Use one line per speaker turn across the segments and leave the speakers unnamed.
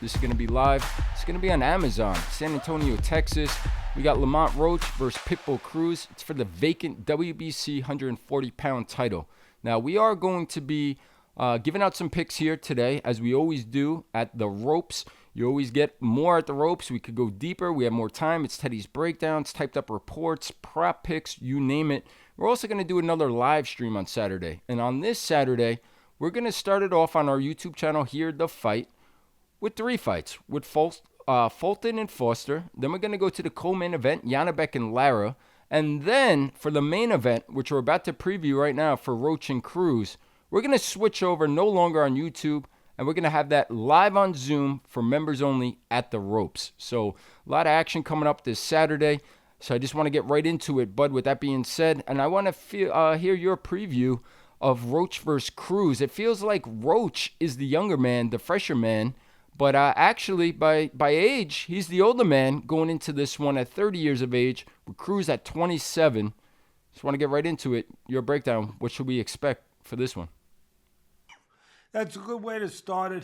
This is going to be live. It's going to be on Amazon, San Antonio, Texas. We got Lamont Roach versus Pitbull Cruz. It's for the vacant WBC 140-pound title. Now, we are going to be giving out some picks here today, as we always do at the ropes. You always get more at the ropes. We could go deeper. We have more time. It's Teddy's breakdowns, typed up reports, prop picks, you name it. We're also going to do another live stream on Saturday. And on this Saturday, we're going to start it off on our YouTube channel here, The Fight, with 3 fights with Fulton and Foster. Then we're going to go to the co-main event, Janabek and Lara. And then for the main event, which we're about to preview right now for Roach and Cruz, we're going to switch over no longer on YouTube, and we're going to have that live on Zoom for members only at the ropes. So a lot of action coming up this Saturday. So I just want to get right into it, Bud, with that being said. And I want to hear your preview of Roach versus Cruz. It feels like Roach is the younger man, the fresher man. But actually, by age, he's the older man going into this one at 30 years of age, with Cruz at 27. Just want to get right into it. Your breakdown, what should we expect for this one?
That's a good way to start it.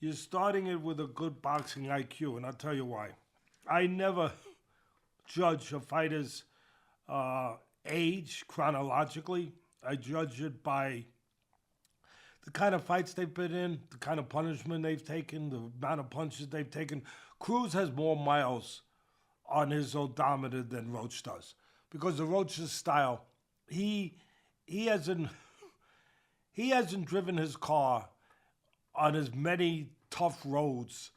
You're starting it with a good boxing IQ, and I'll tell you why. I never judge a fighter's age chronologically. I judge it by the kind of fights they've been in, the kind of punishment they've taken, the amount of punches they've taken. Cruz has more miles on his odometer than Roach does, because of Roach's style, he hasn't driven his car on as many tough roads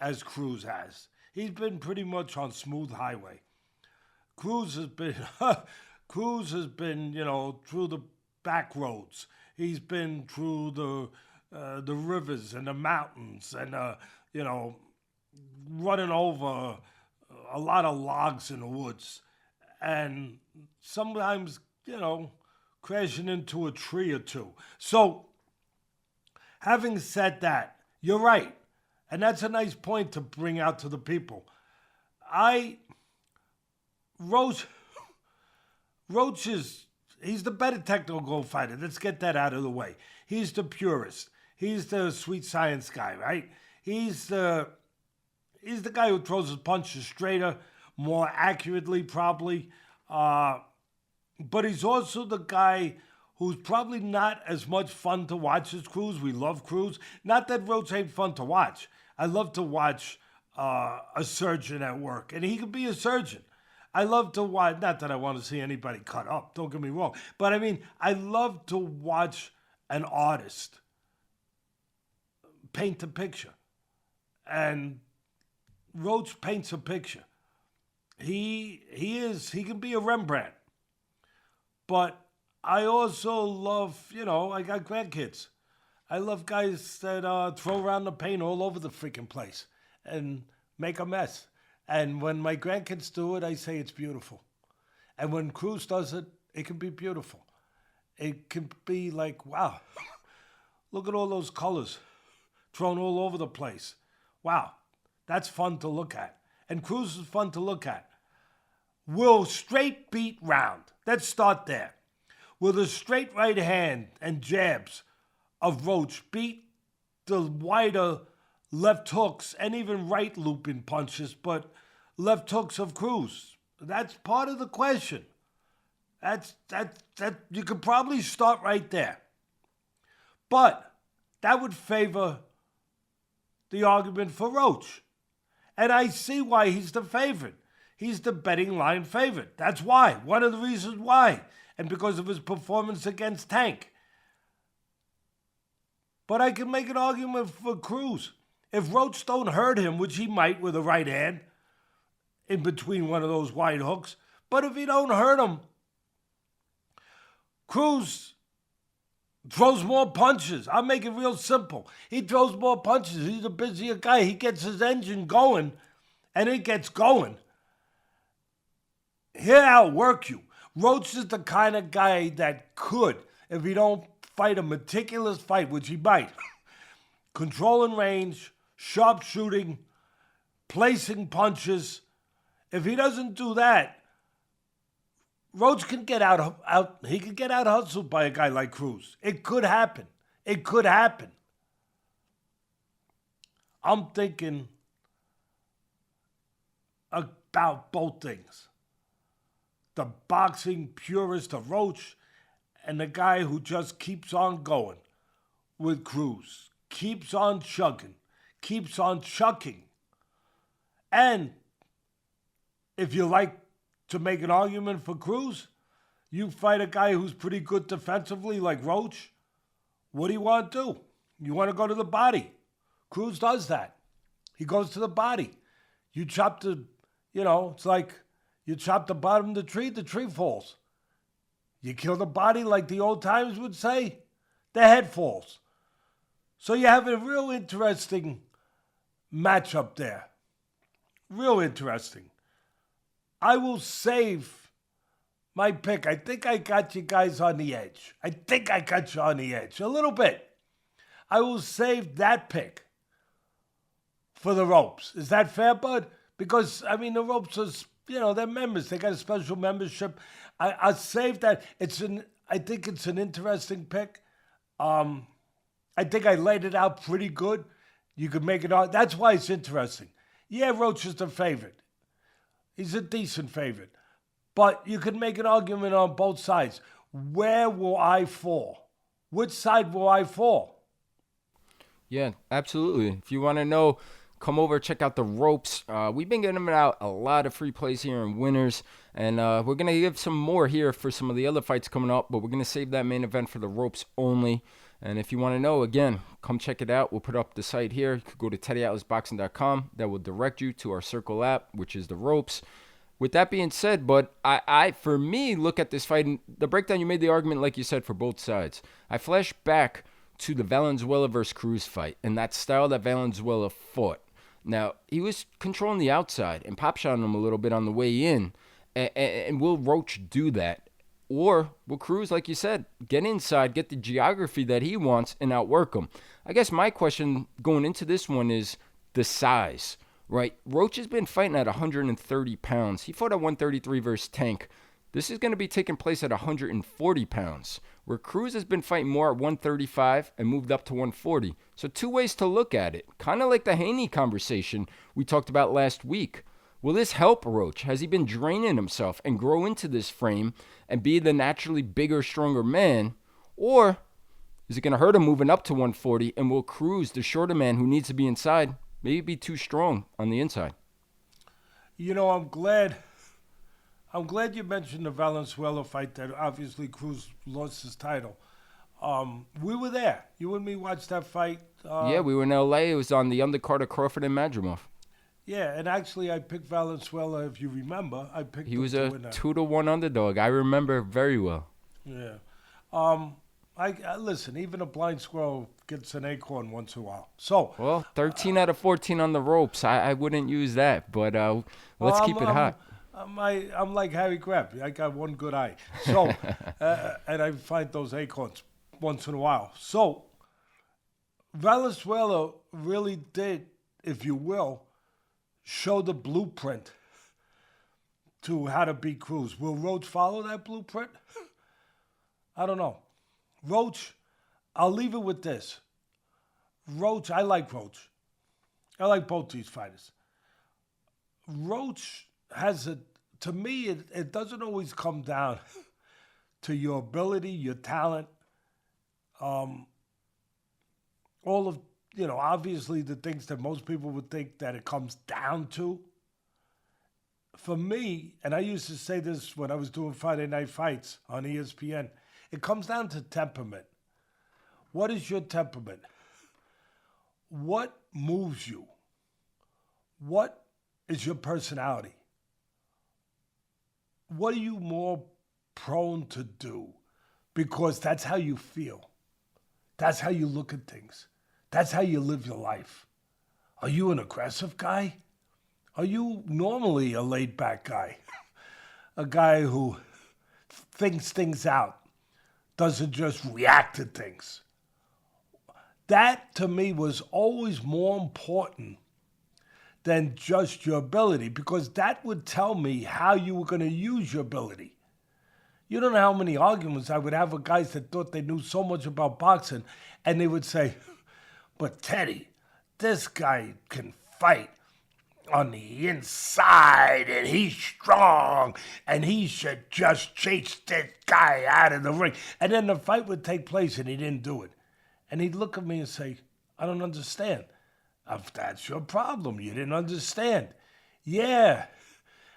as Cruz has. He's been pretty much on smooth highway. Cruz has been through the back roads. He's been through the rivers and the mountains and running over a lot of logs in the woods, and sometimes crashing into a tree or two. So, having said that, you're right. And that's a nice point to bring out to the people. Roach he's the better technical fighter. Let's get that out of the way. He's the purist. He's the sweet science guy, right? He's the guy who throws his punches straighter, more accurately probably. But he's also the guy who's probably not as much fun to watch as Cruz. We love Cruz. Not that Roach ain't fun to watch. I love to watch a surgeon at work, and he could be a surgeon. I love to watch, not that I want to see anybody cut up, don't get me wrong, but I mean, I love to watch an artist paint a picture. And Roach paints a picture. He can be a Rembrandt. But I also love, I got grandkids. I love guys that throw around the paint all over the freaking place and make a mess. And when my grandkids do it, I say it's beautiful. And when Cruz does it, it can be beautiful. It can be like, wow, look at all those colors thrown all over the place. Wow, that's fun to look at. And Cruz is fun to look at. Will straight beat round. Let's start there. Will the straight right hand and jabs of Roach beat the wider left hooks and even right looping punches, but left hooks of Cruz? That's part of the question. That you could probably start right there. But that would favor the argument for Roach. And I see why he's the favorite. He's the betting line favorite. That's why. One of the reasons why. And because of his performance against Tank. But I can make an argument for Cruz. If Roach don't hurt him, which he might with a right hand, in between one of those wide hooks, but if he don't hurt him, Cruz throws more punches. I'll make it real simple. He throws more punches. He's a busier guy. He gets his engine going, and it gets going. He'll outwork you. Roach is the kind of guy that could, if he don't fight a meticulous fight, which he might, controlling range, sharp shooting, placing punches. If he doesn't do that, Roach can get he can get out hustled by a guy like Cruz. It could happen. It could happen. I'm thinking about both things. The boxing purist of Roach and the guy who just keeps on going with Cruz. Keeps on chugging. Keeps on chucking. And if you like to make an argument for Cruz, you fight a guy who's pretty good defensively like Roach. What do you want to do? You want to go to the body. Cruz does that. He goes to the body. You chop the, it's like you chop the bottom of the tree falls. You kill the body like the old timers would say, the head falls. So you have a real interesting matchup there. Real interesting. I will save my pick. I think I got you guys on the edge. A little bit. I will save that pick for the ropes. Is that fair, bud? Because, the ropes are, they're members. They got a special membership. I'll save that. I think it's an interesting pick. I think I laid it out pretty good. You could make it out. That's why it's interesting. Yeah, Roach is the favorite. He's a decent favorite. But you could make an argument on both sides. Where will I fall? Which side will I fall?
Yeah, absolutely. If you want to know, come over, check out the ropes. We've been getting out a lot of free plays here in winners. And we're going to give some more here for some of the other fights coming up. But we're going to save that main event for the ropes only. And if you want to know, again, come check it out. We'll put up the site here. You could go to TeddyAtlasBoxing.com. That will direct you to our Circle app, which is the ropes. With that being said, but I for me, look at this fight. And the breakdown, you made the argument, like you said, for both sides. I flash back to the Valenzuela versus Cruz fight and that style that Valenzuela fought. Now, he was controlling the outside and pop-shotting him a little bit on the way in. And will Roach do that? Or will Cruz, like you said, get inside, get the geography that he wants, and outwork him? I guess my question going into this one is the size, right? Roach has been fighting at 130 pounds. He fought at 133 versus Tank. This is going to be taking place at 140 pounds, where Cruz has been fighting more at 135 and moved up to 140. So two ways to look at it. Kind of like the Haney conversation we talked about last week. Will this help Roach? Has he been draining himself and grow into this frame and be the naturally bigger, stronger man? Or is it going to hurt him moving up to 140? And will Cruz, the shorter man who needs to be inside, maybe be too strong on the inside?
I'm glad you mentioned the Valenzuela fight that obviously Cruz lost his title. We were there. You and me watched that fight.
Yeah, we were in L.A. It was on the undercard of Crawford and Madrimov.
Yeah, and actually I picked Valenzuela, if you remember.
He was a 2-1 underdog. I remember very well.
Yeah. I listen, even a blind squirrel gets an acorn once in a while. So,
well, 13 out of 14 on the ropes. I wouldn't use that, but let's keep it hot.
I'm like Harry Greb. I got one good eye. So, and I find those acorns once in a while. So, Valenzuela really did, if you will, show the blueprint to how to beat Cruz. Will Roach follow that blueprint? I don't know. Roach, I'll leave it with this. Roach, I like Roach. I like both these fighters. Roach has to me, it doesn't always come down to your ability, your talent, all of, obviously the things that most people would think that it comes down to. For me, and I used to say this when I was doing Friday Night Fights on ESPN, it comes down to temperament. What is your temperament? What moves you? What is your personality? What are you more prone to do? Because that's how you feel. That's how you look at things. That's how you live your life. Are you an aggressive guy? Are you normally a laid-back guy? A guy who thinks things out, doesn't just react to things? That, to me, was always more important than just your ability, because that would tell me how you were going to use your ability. You don't know how many arguments I would have with guys that thought they knew so much about boxing, and they would say, but Teddy, this guy can fight on the inside, and he's strong, and he should just chase this guy out of the ring. And then the fight would take place, and he didn't do it. And he'd look at me and say, I don't understand. If that's your problem, you didn't understand. Yeah,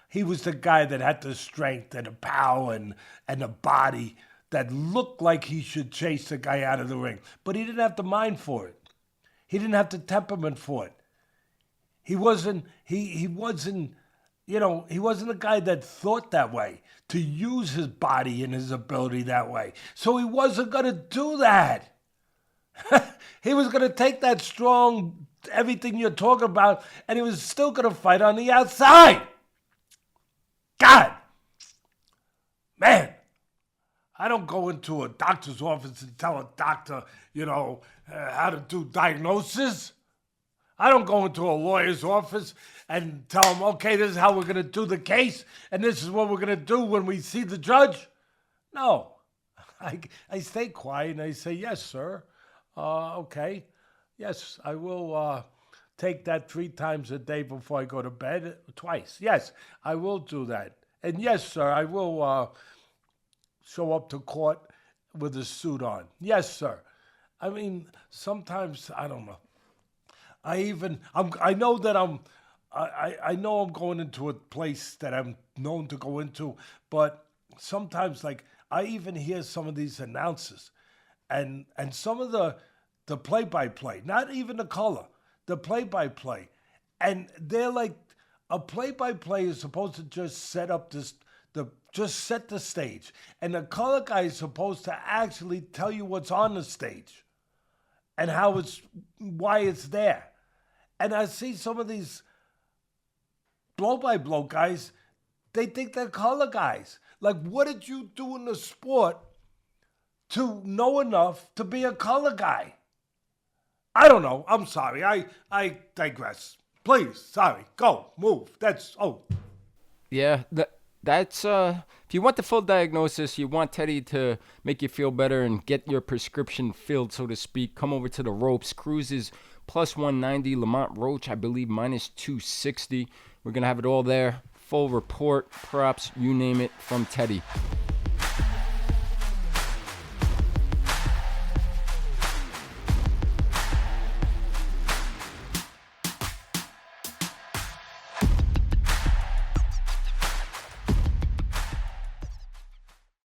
he was the guy that had the strength and the power and the body that looked like he should chase the guy out of the ring. But he didn't have the mind for it. He didn't have the temperament for it. He wasn't a guy that thought that way, to use his body and his ability that way. So he wasn't going to do that. He was going to take that strong, everything you're talking about, and he was still going to fight on the outside. God, man, I don't go into a doctor's office and tell a doctor, how to do diagnosis. I don't go into a lawyer's office and tell him, okay, this is how we're going to do the case, and this is what we're going to do when we see the judge. No, I stay quiet and I say, yes, sir. Okay. Yes, I will take that 3 times a day before I go to bed. Twice. Yes, I will do that. And yes, sir, I will show up to court with a suit on. Yes, sir. I mean, sometimes, I don't know. I know I'm going into a place that I'm known to go into, but sometimes, like, I even hear some of these announcers and some of the play-by-play, not even the color, the play-by-play. And they're like, a play-by-play is supposed to just set up just set the stage. And the color guy is supposed to actually tell you what's on the stage and why it's there. And I see some of these blow-by-blow guys, they think they're color guys. Like, what did you do in the sport to know enough to be a color guy? I don't know. I'm sorry. I digress. Please, sorry. Go, move.
Yeah, that's if you want the full diagnosis, you want Teddy to make you feel better and get your prescription filled, so to speak, come over to the ropes. Cruz is plus 190. Lamont Roach, I believe, minus 260. We're going to have it all there. Full report, props, you name it, from Teddy.